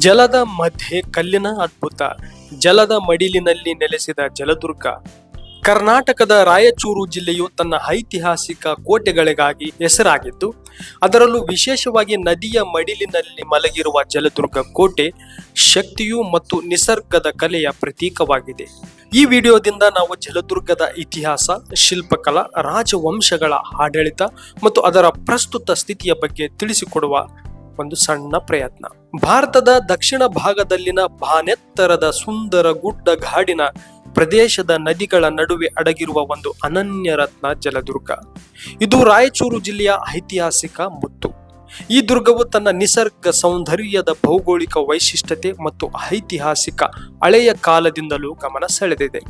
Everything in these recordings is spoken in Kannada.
ಜಲದ ಮಧ್ಯೆ ಕಲ್ಲಿನ ಅದ್ಭುತ, ಜಲದ ಮಡಿಲಿನಲ್ಲಿ ನೆಲೆಸಿದ ಜಲದುರ್ಗ. ಕರ್ನಾಟಕದ ರಾಯಚೂರು ಜಿಲ್ಲೆಯು ತನ್ನ ಐತಿಹಾಸಿಕ ಕೋಟೆಗಳಿಗಾಗಿ ಹೆಸರಾಗಿದ್ದು, ಅದರಲ್ಲೂ ವಿಶೇಷವಾಗಿ ನದಿಯ ಮಡಿಲಿನಲ್ಲಿ ಮಲಗಿರುವ ಜಲದುರ್ಗ ಕೋಟೆ ಶಕ್ತಿಯು ಮತ್ತು ನಿಸರ್ಗದ ಕಲೆಯ ಪ್ರತೀಕವಾಗಿದೆ. ಈ ವಿಡಿಯೋದಿಂದ ನಾವು ಜಲದುರ್ಗದ ಇತಿಹಾಸ, ಶಿಲ್ಪಕಲಾ, ರಾಜವಂಶಗಳ ಆಡಳಿತ ಮತ್ತು ಅದರ ಪ್ರಸ್ತುತ ಸ್ಥಿತಿಯ ಬಗ್ಗೆ ತಿಳಿಸಿಕೊಡುವ ಒಂದು ಸಣ್ಣ ಪ್ರಯತ್ನ. ಭಾರತದ ದಕ್ಷಿಣ ಭಾಗದಲ್ಲಿನ ಬಾನೆತ್ತರದ ಸುಂದರ ಗುಡ್ಡಗಾಡಿನ ಪ್ರದೇಶದ ನದಿಗಳ ನಡುವೆ ಅಡಗಿರುವ ಒಂದು ಅನನ್ಯ ರತ್ನ ಜಲದುರ್ಗ. ಇದು ರಾಯಚೂರು ಜಿಲ್ಲೆಯ ಐತಿಹಾಸಿಕ ಮುತ್ತು. ಈ ದುರ್ಗವು ತನ್ನ ನಿಸರ್ಗ ಸೌಂದರ್ಯದ ಭೌಗೋಳಿಕ ವೈಶಿಷ್ಟ್ಯತೆ ಮತ್ತು ಐತಿಹಾಸಿಕ ಹಳೆಯ ಕಾಲದಿಂದಲೂ ಗಮನ ಸೆಳೆದಿದೆ.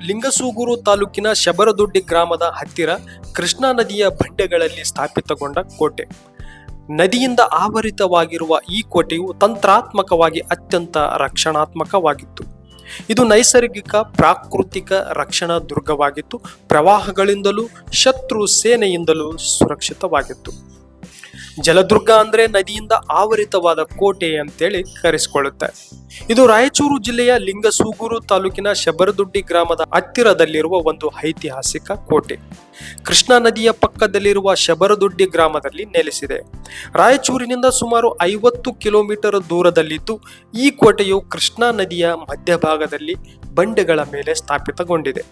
ಲಿಂಗಸೂಗೂರು ತಾಲೂಕಿನ ಶಬರದೊಡ್ಡಿ ಗ್ರಾಮದ ಹತ್ತಿರ ಕೃಷ್ಣಾ ನದಿಯ ಬಂಡೆಗಳಲ್ಲಿ ಸ್ಥಾಪಿತಗೊಂಡ ಕೋಟೆ. ನದಿಯಿಂದ ಆವರಿತವಾಗಿರುವ ಈ ಕೋಟೆಯು ತಂತ್ರಾತ್ಮಕವಾಗಿ ಅತ್ಯಂತ ರಕ್ಷಣಾತ್ಮಕವಾಗಿತ್ತು. ಇದು ನೈಸರ್ಗಿಕ ಪ್ರಾಕೃತಿಕ ರಕ್ಷಣಾ ದುರ್ಗವಾಗಿತ್ತು. ಪ್ರವಾಹಗಳಿಂದಲೂ ಶತ್ರು ಸೇನೆಯಿಂದಲೂ ಸುರಕ್ಷಿತವಾಗಿತ್ತು. ಜಲದುರ್ಗ ಅಂದ್ರೆ ನದಿಯಿಂದ ಆವರಿತವಾದ ಕೋಟೆ ಅಂತೇಳಿ ಕರೆಸಿಕೊಳ್ಳುತ್ತೆ. ಇದು ರಾಯಚೂರು ಜಿಲ್ಲೆಯ ಲಿಂಗಸೂಗೂರು ತಾಲೂಕಿನ ಶಬರದೊಡ್ಡಿ ಗ್ರಾಮದ ಹತ್ತಿರದಲ್ಲಿರುವ ಒಂದು ಐತಿಹಾಸಿಕ ಕೋಟೆ. ಕೃಷ್ಣಾ ನದಿಯ ಪಕ್ಕದಲ್ಲಿರುವ ಶಬರದೊಡ್ಡಿ ಗ್ರಾಮದಲ್ಲಿ ನೆಲೆಸಿದೆ. ರಾಯಚೂರಿನಿಂದ ಸುಮಾರು 50 ಕಿಲೋಮೀಟರ್ ದೂರದಲ್ಲಿದ್ದು, ಈ ಕೋಟೆಯು ಕೃಷ್ಣಾ ನದಿಯ ಮಧ್ಯಭಾಗದಲ್ಲಿ ಬಂಡೆಗಳ ಮೇಲೆ ಸ್ಥಾಪಿತಗೊಂಡಿದೆ.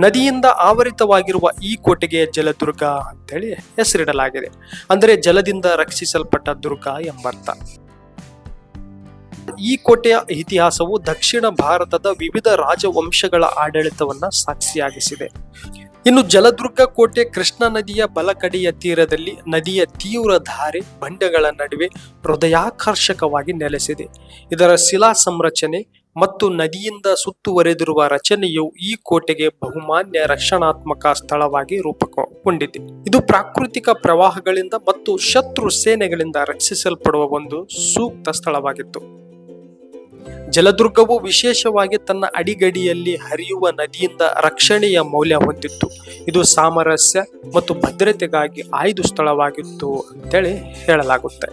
ನದಿಯಿಂದ ಆವರಿತವಾಗಿರುವ ಈ ಕೋಟೆಗೆ ಜಲದುರ್ಗ ಅಂತೇಳಿ ಹೆಸರಿಡಲಾಗಿದೆ. ಅಂದರೆ ಜಲದಿಂದ ರಕ್ಷಿಸಲ್ಪಟ್ಟ ದುರ್ಗ ಎಂಬರ್ಥ. ಈ ಕೋಟೆಯ ಇತಿಹಾಸವು ದಕ್ಷಿಣ ಭಾರತದ ವಿವಿಧ ರಾಜವಂಶಗಳ ಆಡಳಿತವನ್ನ ಸಾಕ್ಷಿಯಾಗಿಸಿದೆ. ಇನ್ನು ಜಲದುರ್ಗ ಕೋಟೆ ಕೃಷ್ಣಾ ನದಿಯ ಬಲಕಡೆಯ ತೀರದಲ್ಲಿ ನದಿಯ ತೀವ್ರ ಧಾರೆ ಬಂಡೆಗಳ ನಡುವೆ ಹೃದಯಾಕರ್ಷಕವಾಗಿ ನೆಲೆಸಿದೆ. ಇದರ ಶಿಲಾ ಸಂರಚನೆ ಮತ್ತು ನದಿಯಿಂದ ಸುತ್ತುವರೆದಿರುವ ರಚನೆಯು ಈ ಕೋಟೆಗೆ ಬಹುಮಾನ್ಯ ರಕ್ಷಣಾತ್ಮಕ ಸ್ಥಳವಾಗಿ ರೂಪುಗೊಂಡಿದೆ. ಇದು ಪ್ರಾಕೃತಿಕ ಪ್ರವಾಹಗಳಿಂದ ಮತ್ತು ಶತ್ರು ಸೇನೆಗಳಿಂದ ರಕ್ಷಿಸಲ್ಪಡುವ ಒಂದು ಸೂಕ್ತ ಸ್ಥಳವಾಗಿತ್ತು. ಜಲದುರ್ಗವು ವಿಶೇಷವಾಗಿ ತನ್ನ ಅಡಿಗಡಿಯಲ್ಲಿ ಹರಿಯುವ ನದಿಯಿಂದ ರಕ್ಷಣೆಯ ಮೌಲ್ಯ ಹೊಂದಿತ್ತು. ಇದು ಸಾಮರಸ್ಯ ಮತ್ತು ಭದ್ರತೆಗಾಗಿ ಆಯ್ದ ಸ್ಥಳವಾಗಿತ್ತು ಅಂತೇಳಿ ಹೇಳಲಾಗುತ್ತೆ.